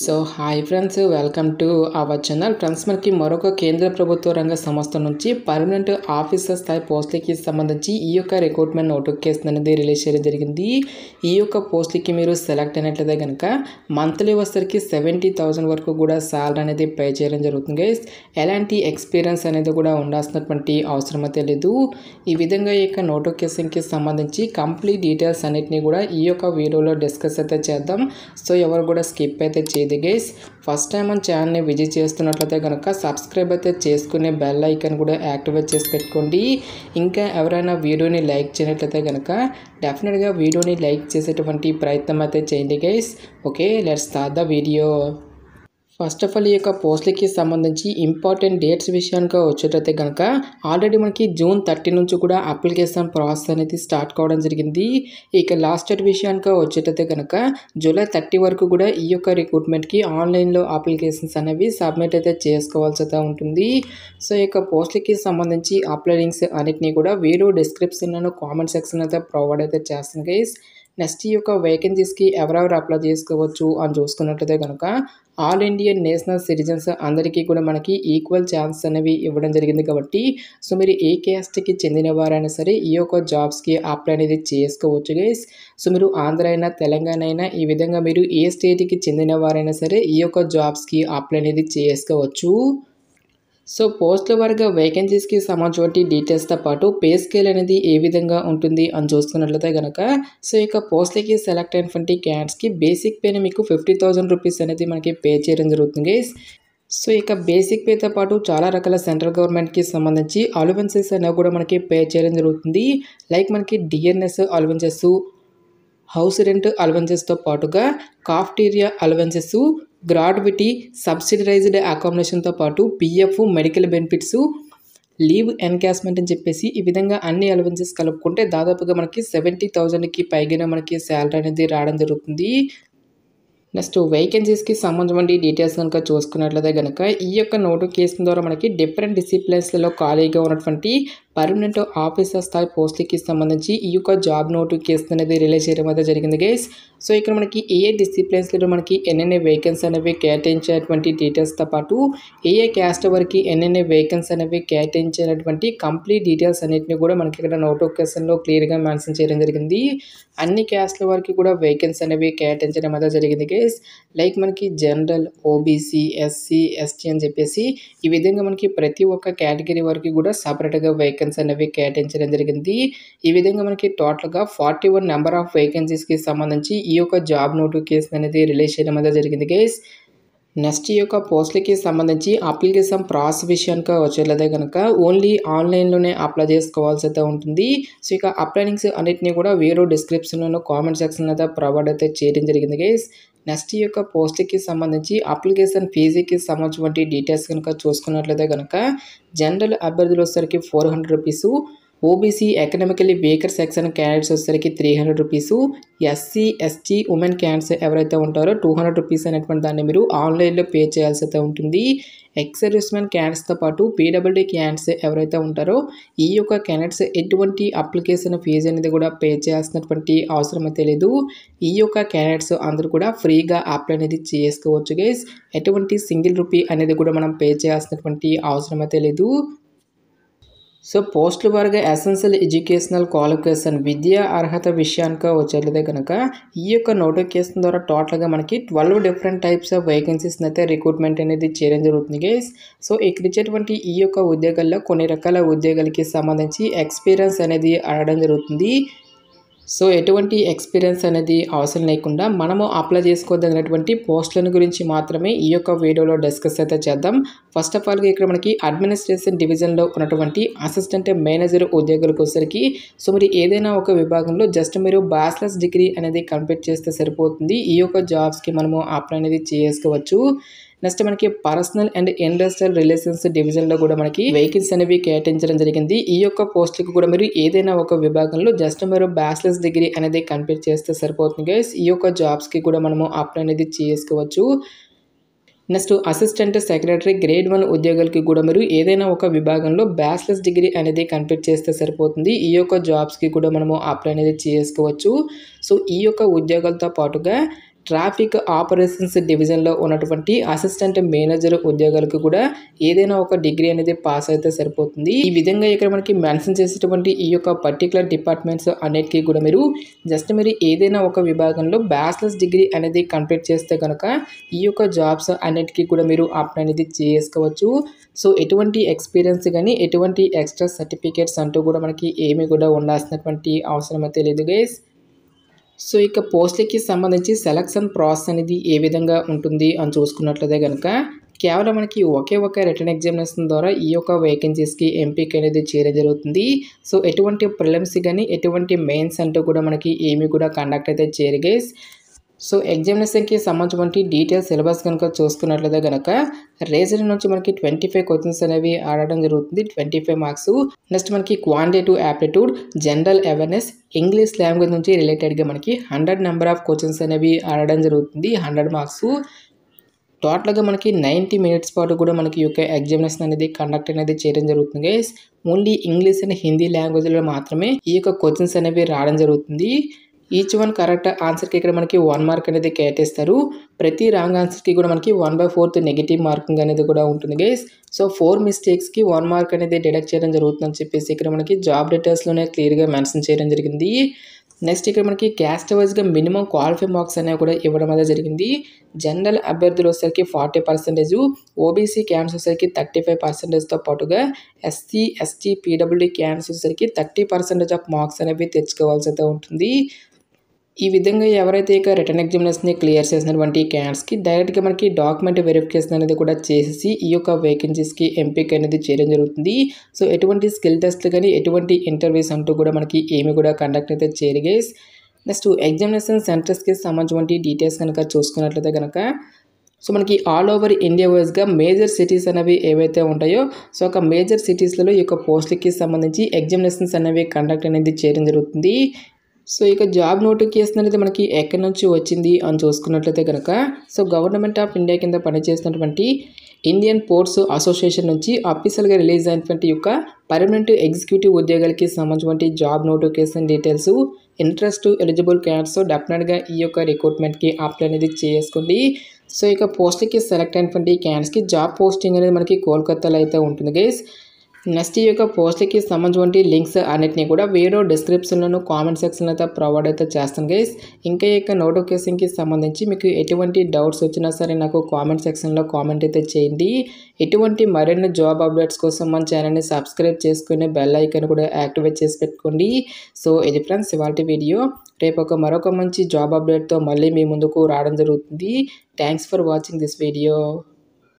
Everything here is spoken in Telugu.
So hi friends, welcome to our channel. Friends, మనకి మరొక కేంద్ర ప్రభుత్వ రంగ సంస్థ నుంచి పర్మనెంట్ ఆఫీసర్ స్థాయి పోస్టులకి సంబంధించి ఈ యొక్క రిక్రూట్మెంట్ నోటిఫికేషన్ అనేది రిలీజ్ చేయడం జరిగింది. ఈ యొక్క పోస్టులకి మీరు సెలెక్ట్ అయినట్లయితే కనుక మంత్లీ వచ్చేసరికి 70,000 వరకు కూడా సాలరీ అనేది పే చేయడం జరుగుతుంది గైస్. ఎలాంటి ఎక్స్పీరియన్స్ అనేది కూడా ఉండాల్సినటువంటి అవసరం అయితే లేదు. ఈ విధంగా ఈ యొక్క నోటిఫికేషన్కి సంబంధించి కంప్లీట్ డీటెయిల్స్ అన్నిటిని కూడా ఈ యొక్క వీడియోలో డిస్కస్ అయితే చేద్దాం. సో ఎవరు కూడా స్కిప్ అయితే చేయదు గైస్. ఫస్ట్ టైం మన ఛానల్ని విజిట్ చేస్తున్నట్లయితే కనుక సబ్స్క్రైబ్ అయితే చేసుకునే బెల్ ఐకాన్ కూడా యాక్టివేట్ చేసి పెట్టుకోండి. ఇంకా ఎవరైనా వీడియోని లైక్ చేయనట్లయితే కనుక డెఫినెట్గా వీడియోని లైక్ చేసేటువంటి ప్రయత్నం అయితే చేయండి guys. Okay, let's start the video. First of all ఈ యొక్క పోస్టులకి సంబంధించి ఇంపార్టెంట్ డేట్స్ విషయానికి వచ్చేటైతే కనుక ఆల్రెడీ మనకి June 30 నుంచి కూడా అప్లికేషన్ ప్రాసెస్ అనేది స్టార్ట్ కావడం జరిగింది. ఇక లాస్ట్ డేట్ విషయానికి వచ్చేటైతే కనుక July 30 వరకు కూడా ఈ యొక్క రిక్రూట్మెంట్కి ఆన్లైన్లో అప్లికేషన్స్ అనేవి సబ్మిట్ అయితే చేసుకోవాల్సి అయితే ఉంటుంది. సో ఈ యొక్క పోస్టులకి సంబంధించి అప్లై లింక్స్ అన్నిటినీ కూడా వీడియో డిస్క్రిప్షన్లో కామెంట్ సెక్షన్ అయితే ప్రొవైడ్ అయితే చేస్తాను గైస్. నెక్స్ట్ ఈ యొక్క వేకెన్సీస్కి ఎవరెవరు అప్లై చేసుకోవచ్చు అని చూసుకున్నట్లయితే కనుక ఆల్ ఇండియన్ నేషనల్ సిటిజన్స్ అందరికీ కూడా మనకి ఈక్వల్ ఛాన్స్ అనేవి ఇవ్వడం జరిగింది కాబట్టి సో మీరు ఏ క్యాస్ట్కి చెందిన వారైనా సరే ఈ యొక్క జాబ్స్కి అప్లై అనేది చేసుకోవచ్చు గైస్. సో మీరు ఆంధ్ర అయినా తెలంగాణ అయినా ఈ విధంగా మీరు ఏ స్టేట్కి చెందిన వారైనా సరే ఈ యొక్క జాబ్స్కి అప్లై అనేది చేసుకోవచ్చు. సో పోస్టుల వారిగా వేకెన్సీస్కి సంబంధించిన డీటెయిల్స్తో పాటు పే స్కేల్ అనేది ఏ విధంగా ఉంటుంది అని చూసుకున్నట్లయితే కనుక సో ఇక పోస్టులకి సెలెక్ట్ అయినటువంటి క్యాండిడేట్స్కి బేసిక్ పేని మీకు 50,000 రూపీస్ అనేది మనకి పే చేయడం జరుగుతుంది గైస్. సో ఇక బేసిక్ పేతో పాటు చాలా రకాల సెంట్రల్ గవర్నమెంట్కి సంబంధించి అలవెన్సెస్ అనేవి కూడా మనకి పే చేయడం జరుగుతుంది. లైక్ మనకి డిఎన్ఎస్ అలవెన్సెస్, హౌస్ రెంట్ అలవెన్సెస్తో పాటుగా కాఫ్టీరియా అలవెన్సెస్, గ్రాడ్యుటీ, సబ్సిడైజ్డ్ అకామిడేషన్తో పాటు PF, medical benefits, leave encashment అని చెప్పేసి ఈ విధంగా అన్ని అలవెన్సెస్ కలుపుకుంటే దాదాపుగా మనకి 70,000కి పైగా మనకి శాలరీ అనేది రావడం జరుగుతుంది. నెక్స్ట్ వేకెన్సీస్కి సంబంధించిన డీటెయిల్స్ కనుక చూసుకున్నట్లయితే కనుక ఈ యొక్క నోటిఫికేషన్ ద్వారా మనకి డిఫరెంట్ డిసిప్లిన్స్లలో ఖాళీగా ఉన్నటువంటి పర్మనెంట్ ఆఫీసర్ స్థాయి పోస్టులకి సంబంధించి ఈ యొక్క జాబ్ నోటిఫికేషన్ అనేది రిలీజ్ చేయడం అయితే జరిగింది గైస్. సో ఇక్కడ మనకి ఏ డిసిప్లిన్స్లో మనకి ఎన్నెన్ని వేకెన్సీ అనేవి కేటాయించేటువంటి డీటెయిల్స్తో పాటు ఏ క్యాస్ట్ వరకు ఎన్నెన్ని వేకెన్సీ అనేవి కేటాయించేటువంటి కంప్లీట్ డీటెయిల్స్ అన్నింటినీ కూడా మనకి ఇక్కడ నోటిఫికేషన్లో క్లియర్గా మెన్షన్ చేయడం జరిగింది. అన్ని క్యాస్ట్ల వరకు కూడా వేకెన్సీ అనేవి కేటాయించడం అయితే జరిగింది గైస్. లైక్ మనకి జనరల్, ఓబీసీ, ఎస్సీ, ఎస్టీ అని చెప్పేసి ఈ విధంగా మనకి ప్రతి ఒక్క కేటగిరీ వరకు కూడా సపరేట్గా వేకెన్సీ అనేవి కేటాయించడం జరిగింది. ఈ విధంగా మనకి టోటల్గా 41 నెంబర్ ఆఫ్ వేకెన్సీస్కి సంబంధించి ఈ యొక్క జాబ్ నోటిఫికేషన్ అనేది రిలీజ్ చేయడం అయితే జరిగింది గైస్. నెక్స్ట్ ఈ యొక్క పోస్టులకి సంబంధించి అప్లికేషన్ ప్రాసెస్ విషయానికి వచ్చేట్లయితే కనుక ఓన్లీ ఆన్లైన్లోనే అప్లై చేసుకోవాల్సి అయితే ఉంటుంది. సో ఇక అప్లై లింక్స్ అన్నిటిని కూడా వీడియో డిస్క్రిప్షన్లో కామెంట్ సెక్షన్లో అయితే ప్రొవైడ్ అయితే చేయడం జరిగింది గైస్. నెక్స్ట్ ఈ యొక్క పోస్ట్కి సంబంధించి అప్లికేషన్ ఫీజుకి సంబంధించిన డీటెయిల్స్ కనుక చూసుకున్నట్లయితే కనుక జనరల్ అభ్యర్థులు వచ్చేసరికి 400 rupees, OBC economically weaker section candidates వచ్చేసరికి 300 rupees, SC, ST women candidates ఎవరైతే ఉంటారో 200 రూపీస్ అనేటువంటి దాన్ని మీరు ఆన్లైన్లో పే చేయాల్సి అయితే ఉంటుంది. ఎక్స్ సర్వీస్మెన్ క్యాండిడేట్స్తో పాటు పీడబ్ల్యూడీ క్యాండిడేట్స్ ఎవరైతే ఉంటారో ఈ యొక్క క్యాండిడేట్స్ ఎటువంటి అప్లికేషన్ ఫీజు అనేది కూడా పే చేయాల్సినటువంటి అవసరం అయితే లేదు. ఈ యొక్క క్యాండిడేట్స్ అందరూ కూడా ఫ్రీగా అప్లై అనేది చేసుకోవచ్చు గైస్. ఎటువంటి సింగిల్ రూపీ అనేది కూడా మనం పే చేయాల్సినటువంటి అవసరం అయితే లేదు. సో పోస్టుల వారిగా ఎసెన్షియల్ ఎడ్యుకేషనల్ క్వాలిఫికేషన్ విద్యా అర్హత విషయానికి వచ్చేట్లయితే కనుక ఈ యొక్క నోటిఫికేషన్ ద్వారా టోటల్గా మనకి 12 డిఫరెంట్ టైప్స్ ఆఫ్ వేకెన్సీస్ అయితే రిక్రూట్మెంట్ అనేది చేయడం జరుగుతుంది గైస్. సో ఇక్కడ ఇచ్చేటువంటి ఈ యొక్క ఉద్యోగాల్లో కొన్ని రకాల ఉద్యోగాలకి సంబంధించి ఎక్స్పీరియన్స్ అనేది అడగడం జరుగుతుంది. సో ఎటువంటి ఎక్స్పీరియన్స్ అనేది అవసరం లేకుండా మనము అప్లై చేసుకోదగినటువంటి పోస్టులను గురించి మాత్రమే ఈ యొక్క వీడియోలో డిస్కస్ అయితే చేద్దాం. ఫస్ట్ ఆఫ్ ఆల్గా ఇక్కడ మనకి అడ్మినిస్ట్రేషన్ డివిజన్లో ఉన్నటువంటి అసిస్టెంట్ మేనేజర్ ఉద్యోగులకు వచ్చేసరికి సో మీరు ఏదైనా ఒక విభాగంలో జస్ట్ మీరు బ్యాచిలర్స్ డిగ్రీ అనేది కంప్లీట్ చేస్తే సరిపోతుంది. ఈ యొక్క జాబ్స్కి మనము అప్లై అనేది చేసుకోవచ్చు. నెక్స్ట్ మనకి పర్సనల్ అండ్ ఇండస్ట్రియల్ రిలేషన్స్ డివిజన్లో కూడా మనకి వేకెన్సీ అనేవి కేటాయించడం జరిగింది. ఈ యొక్క పోస్టులకు కూడా మీరు ఏదైనా ఒక విభాగంలో జస్ట్ మీరు బ్యాచిలర్స్ డిగ్రీ అనేది కంప్లీట్ చేస్తే సరిపోతుంది గైస్. ఈ యొక్క జాబ్స్కి కూడా మనము అప్లై అనేది చేసుకోవచ్చు. నెక్స్ట్ అసిస్టెంట్ సెక్రటరీ గ్రేడ్ 1 ఉద్యోగులకి కూడా మీరు ఏదైనా ఒక విభాగంలో బ్యాచిలర్స్ డిగ్రీ అనేది కంప్లీట్ చేస్తే సరిపోతుంది. ఈ యొక్క జాబ్స్కి కూడా మనము అప్లై అనేది చేసుకోవచ్చు. సో ఈ యొక్క ఉద్యోగాలతో పాటుగా ట్రాఫిక్ ఆపరేషన్స్ డివిజన్లో ఉన్నటువంటి అసిస్టెంట్ మేనేజర్ ఉద్యోగాలకు కూడా ఏదైనా ఒక డిగ్రీ అనేది పాస్ అయితే సరిపోతుంది. ఈ విధంగా ఇక్కడ మనకి మెన్షన్ చేసేటువంటి ఈ యొక్క పర్టికులర్ డిపార్ట్మెంట్స్ అన్నిటికీ కూడా మీరు ఏదైనా ఒక విభాగంలో బ్యాచిలర్స్ డిగ్రీ అనేది కంప్లీట్ చేస్తే కనుక ఈ యొక్క జాబ్స్ అన్నిటికీ కూడా మీరు అప్లై అనేది చేసుకోవచ్చు. సో ఎటువంటి ఎక్స్పీరియన్స్ కానీ ఎటువంటి ఎక్స్ట్రా సర్టిఫికేట్స్ అంటూ కూడా మనకి ఏమీ కూడా ఉండాల్సినటువంటి అవసరం అయితే లేదు గైస్. సో ఇక పోస్ట్లకి సంబంధించి సెలక్షన్ ప్రాసెస్ అనేది ఏ విధంగా ఉంటుంది అని చూసుకున్నట్లయితే కనుక కేవలం మనకి ఒకే ఒక రిటర్న్ ఎగ్జామినేషన్ ద్వారా ఈ యొక్క వేకెన్సీస్కి ఎంపిక అనేది చేయడం జరుగుతుంది. సో ఎటువంటి ప్రిలిమ్స్ కానీ ఎటువంటి మెయిన్స్ అంటూ కూడా మనకి ఏమీ కూడా కండక్ట్ అయితే చేయరు గైస్. సో ఎగ్జామినేషన్కి సంబంధించిన డీటెయిల్స్ సిలబస్ కనుక చూసుకున్నట్లయితే కనుక రీజనింగ్ నుంచి మనకి 25 క్వశ్చన్స్ అనేవి ఆడడం జరుగుతుంది, 25 మార్క్స్. నెక్స్ట్ మనకి quantitative aptitude, general awareness, English language నుంచి రిలేటెడ్గా మనకి 100 నెంబర్ ఆఫ్ క్వశ్చన్స్ అనేవి ఆడడం జరుగుతుంది, 100 మార్క్స్. టోటల్గా మనకి 90 మినిట్స్ పాటు కూడా మనకి ఈ యొక్క ఎగ్జామినేషన్ అనేది కండక్ట్ అనేది చేయడం జరుగుతుంది guys. Only English and Hindi లాంగ్వేజ్లో మాత్రమే ఈ యొక్క క్వశ్చన్స్ అనేవి రావడం జరుగుతుంది. ఈచ్ వన్ కరెక్ట్ ఆన్సర్కి ఇక్కడ మనకి 1 మార్క్ అనేది కేటాయిస్తారు. ప్రతి రాంగ్ ఆన్సర్కి కూడా మనకి 1/4 నెగిటివ్ మార్కింగ్ అనేది కూడా ఉంటుంది గైస్. సో 4 మిస్టేక్స్కి 1 మార్క్ అనేది డిడక్ట్ చేయడం జరుగుతుందని చెప్పేసి ఇక్కడ మనకి జాబ్ డీటెయిల్స్లోనే క్లియర్గా మెన్షన్ చేయడం జరిగింది. నెక్స్ట్ ఇక్కడ మనకి క్యాస్ట్ వైజ్గా మినిమం క్వాలిఫై మార్క్స్ అనేవి కూడా ఇవ్వడం అనేది జరిగింది. జనరల్ అభ్యర్థులు వచ్చేసరికి 40%, ఓబీసీ క్యాండిడేట్స్ వచ్చేసరికి 35%తో పాటుగా ఎస్సీ, ఎస్టీ, పీడబ్ల్యూడీ క్యాండిడేట్స్ వచ్చేసరికి 30% ఆఫ్ మార్క్స్ అనేవి తెచ్చుకోవాల్సి అయితే ఉంటుంది. ఈ విధంగా ఎవరైతే ఇక రిటర్న్ ఎగ్జామినేషన్ని క్లియర్ చేసినటువంటి క్యాండిడేట్స్కి డైరెక్ట్గా మనకి డాక్యుమెంట్ వెరిఫికేషన్ అనేది కూడా చేసి ఈ యొక్క వేకెన్సీస్కి ఎంపిక అనేది చేయడం జరుగుతుంది. సో ఎటువంటి స్కిల్ టెస్ట్లు కానీ ఎటువంటి ఇంటర్వ్యూస్ అంటూ కూడా మనకి ఏమి కూడా కండక్ట్ అయితే చేయరు గైస్. నెక్స్ట్ ఎగ్జామినేషన్ సెంటర్స్కి సంబంధించిన డీటెయిల్స్ కనుక చూసుకున్నట్లయితే కనుక సో మనకి ఆల్ ఓవర్ ఇండియా వైజ్గా మేజర్ సిటీస్ అనేవి ఏవైతే ఉంటాయో సో ఒక మేజర్ సిటీస్లలో ఈ యొక్క పోస్టులకి సంబంధించి ఎగ్జామినేషన్స్ అనేవి కండక్ట్ అనేది చేయడం జరుగుతుంది. సో ఇక జాబ్ నోటిఫికేషన్ అనేది మనకి ఎక్కడి నుంచి వచ్చింది అని చూసుకున్నట్లయితే కనుక సో గవర్నమెంట్ ఆఫ్ ఇండియా కింద పనిచేస్తున్నటువంటి ఇండియన్ పోర్ట్స్ అసోసియేషన్ నుంచి అఫీషియల్గా రిలీజ్ అయినటువంటి యొక్క పర్మనెంట్ ఎగ్జిక్యూటివ్ ఉద్యోగాలకి సంబంధించిన job notification details, interest eligible candidates డెఫినెట్గా ఈ యొక్క రిక్రూట్మెంట్కి అప్లై అనేది చేసుకోండి. సో ఇక పోస్ట్కి సెలెక్ట్ అయినటువంటి క్యాండిడేట్స్కి జాబ్ పోస్టింగ్ అనేది మనకి కోల్కతాలో అయితే ఉంటుంది గైస్. నెక్స్ట్ ఈ యొక్క పోస్ట్కి సంబంధించిన లింక్స్ అన్నిటినీ కూడా వీడియో డిస్క్రిప్షన్లోను కామెంట్ సెక్షన్లో అయితే ప్రొవైడ్ అయితే చేస్తాను గైస్. ఇంకా ఈ యొక్క నోటిఫికేషన్కి సంబంధించి మీకు ఎటువంటి డౌట్స్ వచ్చినా సరే నాకు కామెంట్ సెక్షన్లో కామెంట్ అయితే చేయండి. ఎటువంటి మరిన్ని జాబ్ అప్డేట్స్ కోసం మన ఛానల్ని సబ్స్క్రైబ్ చేసుకుని బెల్ ఐకాన్ కూడా యాక్టివేట్ చేసి పెట్టుకోండి. సో ఇది ఫ్రెండ్స్ ఇవాల్టి వీడియో. రేపు మరొక మంచి జాబ్ అప్డేట్తో మళ్ళీ మీ ముందుకు రావడం జరుగుతుంది. Thanks for watching this video.